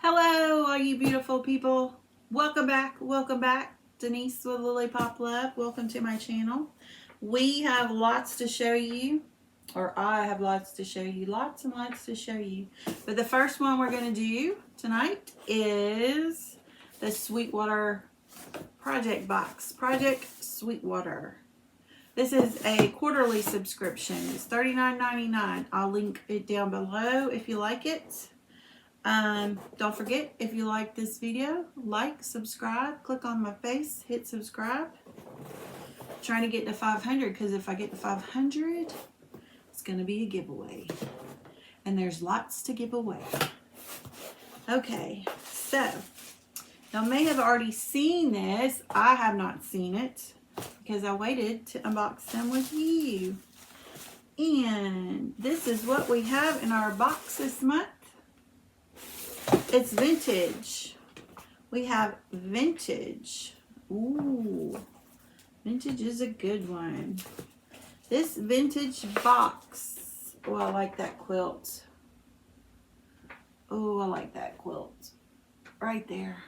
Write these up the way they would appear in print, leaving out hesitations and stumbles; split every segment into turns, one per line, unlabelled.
Hello, all you beautiful people. Welcome back. Welcome back. Denise with Lollipop Love. Welcome to my channel. We have lots to show you, or I have lots to show you. Lots and lots to show you. But the first one we're going to do tonight is the Sweetwater project box. Project Sweetwater. This is a quarterly subscription. It's $39.99. I'll link it down below if you like it. Don't forget, if you like this video, like, subscribe, click on my face, hit subscribe. I'm trying to get to 500 because if I get to 500, it's going to be a giveaway. And there's lots to give away. Okay, so y'all may have already seen this. I have not seen it because I waited to unbox them with you. And this is what we have in our box this month. It's vintage. We have vintage. Ooh, vintage is a good one. This vintage box. Oh, I like that quilt. Oh, I like that quilt. Right there.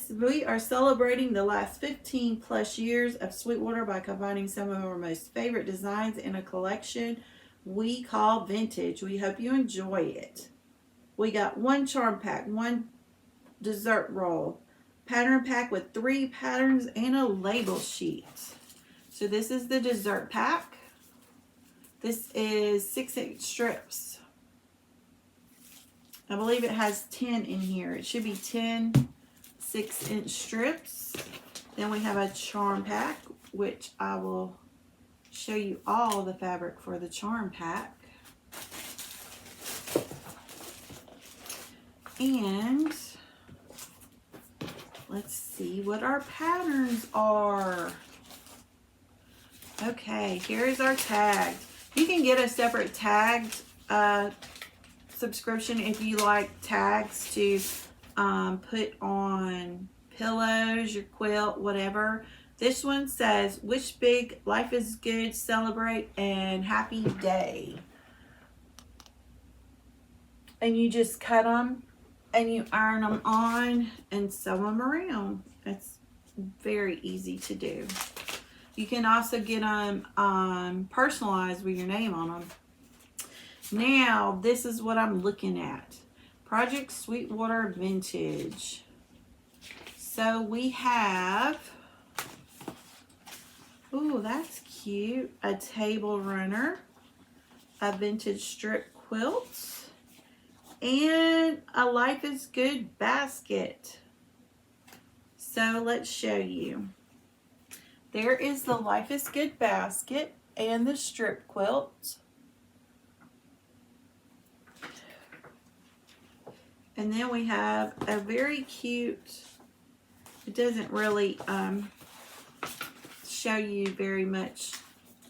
We are celebrating the last 15 plus years of Sweetwater by combining some of our most favorite designs in a collection we call vintage. We hope you enjoy it. We got one charm pack, one dessert roll, pattern pack with 3 patterns and a label sheet. So this is the dessert pack. This is 6-inch strips. I believe it has 10 in here. It should be 10 6-inch strips. Then we have a charm pack, which I will show you all the fabric for the charm pack. And let's see what our patterns are. Okay, here's our tag. You can get a separate tagged subscription if you like tags to put on pillows, your quilt, whatever. This one says, "Wish big, life is good, celebrate, and happy day." And you just cut them and you iron them on and sew them around. It's very easy to do. You can also get them personalized with your name on them. Now, this is what I'm looking at. Project Sweetwater Vintage. So we have, ooh, that's cute, a table runner, a vintage strip quilt, and a Life is Good basket. So let's show you. There is the Life is Good basket and the strip quilt. And then we have a very cute, it doesn't really show you very much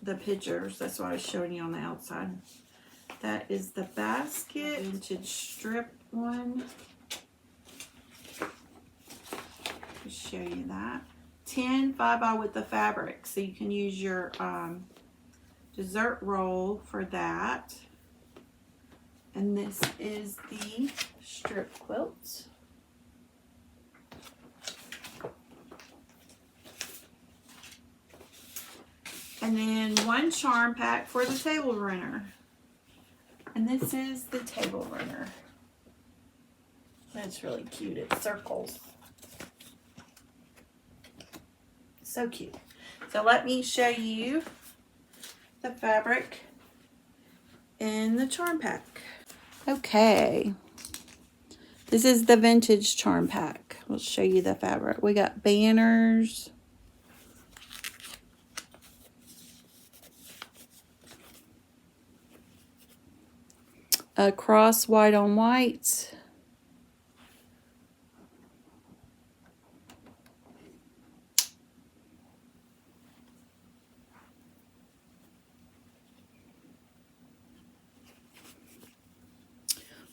the pictures. That's why I was showing you on the outside. That is the basket, vintage strip one. I'll show you that. 10 5x with the fabric, so you can use your dessert roll for that. And this is the strip quilt. And then one charm pack for the table runner. And this is the table runner. That's really cute. It circles. So cute. So let me show you the fabric in the charm pack. Okay. This is the vintage charm pack. We'll show you the fabric. We got banners. A cross white on white.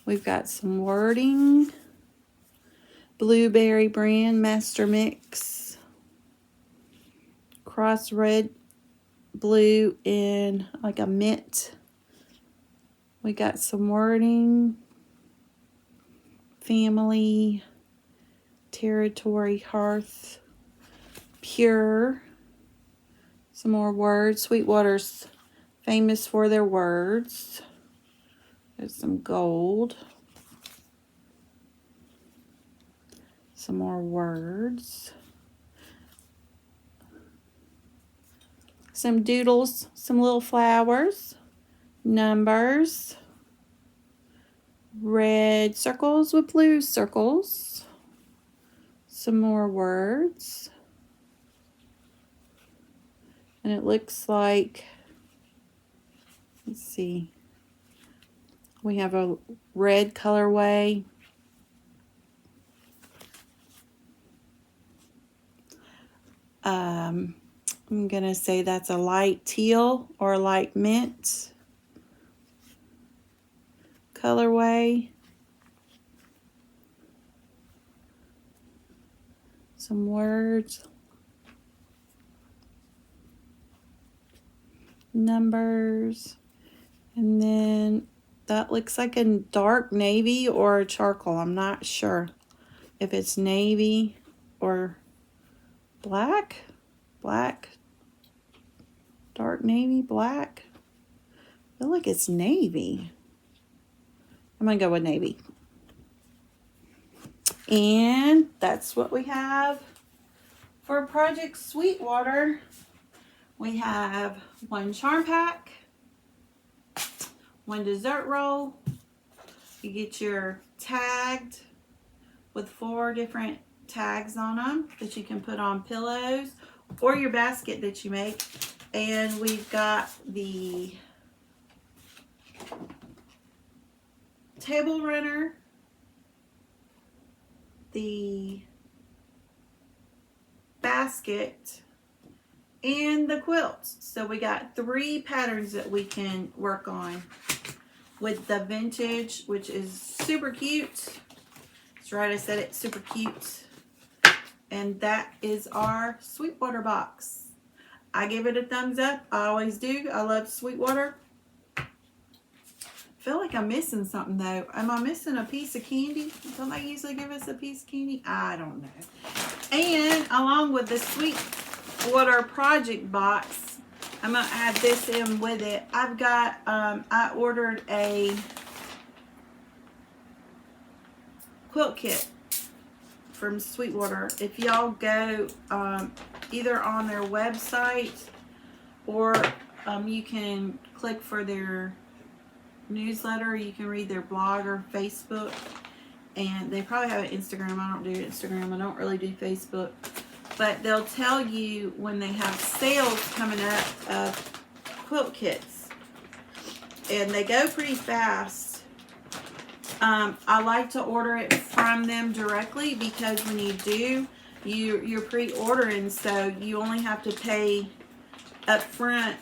We've got some wording. Blueberry brand master mix. Cross red, blue, and like a mint. We got some wording. family, territory, hearth, pure. Some more words. Sweetwater's famous for their words. There's some gold. Some more words. Some doodles, some little flowers, numbers, red circles with blue circles, some more words, and it looks like, let's see, we have a red colorway, I'm going to say that's a light teal or a light mint colorway. Some words. Numbers. And then that looks like a dark navy or a charcoal. I'm not sure if it's navy or black. Black. Dark navy, black. I feel like it's navy. I'm going to go with navy. And that's what we have for Project Sweetwater. We have one charm pack, one dessert roll. You get your tagged with 4 different tags on them that you can put on pillows or your basket that you make. And we've got the table runner, the basket, and the quilt. So we got 3 patterns that we can work on with the vintage, which is super cute. That's right, I said it, super cute. And that is our Sweetwater box. I give it a thumbs up. I always do. I love Sweetwater. I feel like I'm missing something though. Am I missing a piece of candy? Don't they usually give us a piece of candy? I don't know. And along with the Sweetwater project box, I'm going to add this in with it. I've got, I ordered a quilt kit from Sweetwater. If y'all go either on their website or you can click for their newsletter, you can read their blog or Facebook, and they probably have an Instagram. I don't do Instagram. I don't really do Facebook, but they'll tell you when they have sales coming up of quilt kits, and they go pretty fast. I like to order it from them directly because when you do, you're pre-ordering, so you only have to pay up front.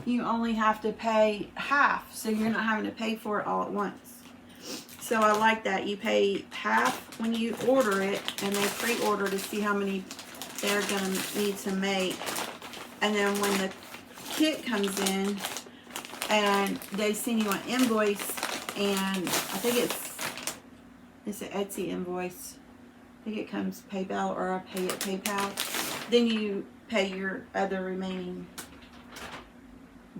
You only have to pay half, so you're not having to pay for it all at once. So I like that. You pay half when you order it, and they pre-order to see how many they're going to need to make. And then when the kit comes in, and they send you an invoice, and I think it's an Etsy invoice. I think it comes PayPal, or I pay at PayPal. Then you pay your other remaining,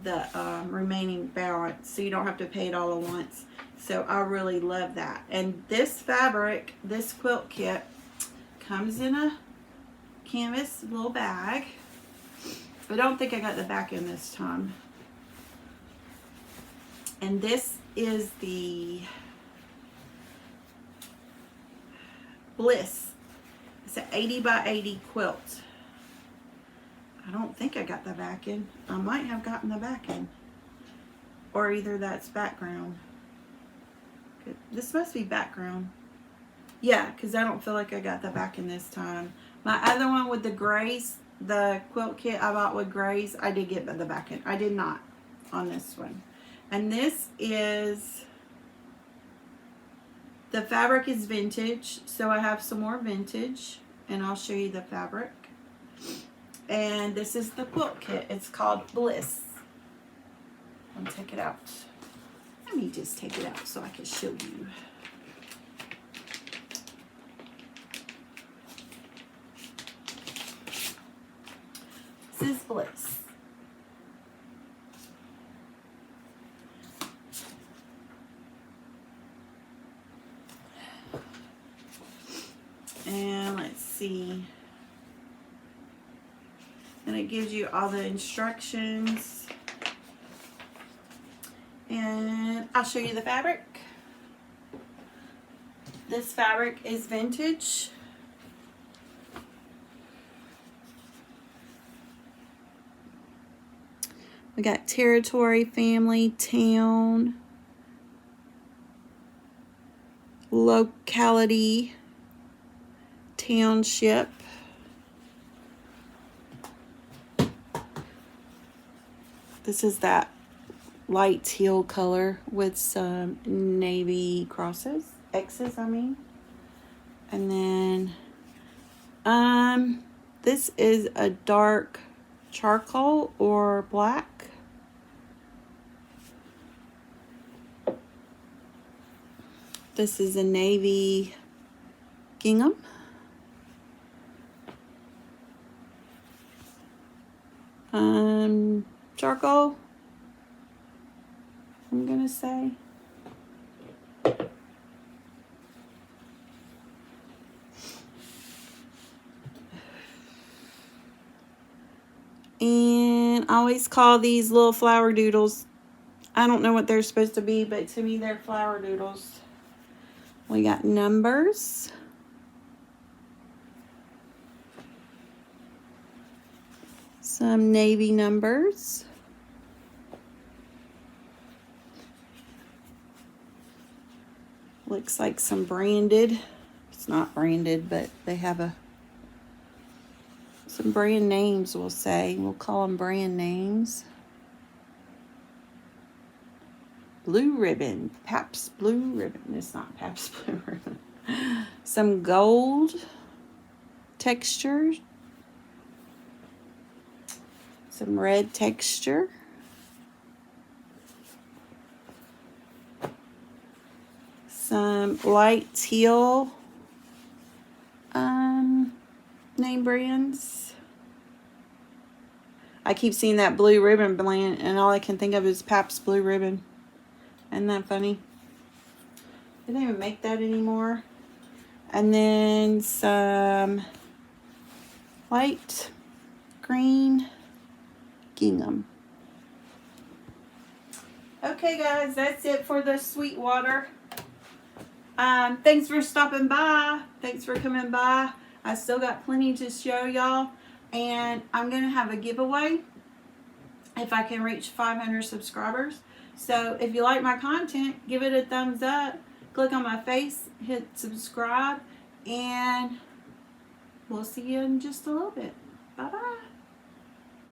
the remaining balance, so you don't have to pay it all at once. So I really love that. And this fabric, this quilt kit, comes in a canvas little bag. I don't think I got the back end this time. And this is the Bliss. It's an 80 by 80 quilt. I don't think I got the back end. I might have gotten the back end. Or either that's background. This must be background. Yeah, because I don't feel like I got the back end this time. My other one with the grays, the quilt kit I bought with grays, I did get the back end. I did not on this one. And this is, the fabric is vintage, so I have some more vintage, and I'll show you the fabric. And this is the quilt kit. It's called Bliss. I'll take it out. Let me just take it out so I can show you. This is Bliss. And let's see. And it gives you all the instructions. And I'll show you the fabric. This fabric is vintage. We got territory, family, town, locality, township. This is that light teal color with some navy crosses, X's I mean. And then this is a dark charcoal or black. This is a navy gingham. Charcoal, I'm gonna say. And I always call these little flower doodles. I don't know what they're supposed to be, but to me they're flower doodles. We got numbers. Some navy numbers. Looks like some branded. It's not branded, but they have some brand names, we'll say. We'll call them brand names. Blue ribbon. Pabst Blue ribbon. It's not Pabst Blue ribbon. Some gold texture. Some red texture. Some light teal name brands. I keep seeing that blue ribbon brand and all I can think of is Pabst Blue ribbon. Isn't that funny? They don't even make that anymore. And then some light green gingham. Okay guys, that's it for the Sweetwater. Thanks for stopping by. Thanks for coming by. I still got plenty to show y'all. And I'm going to have a giveaway if I can reach 500 subscribers. So if you like my content, give it a thumbs up. Click on my face, hit subscribe, and we'll see you in just a little bit. Bye-bye.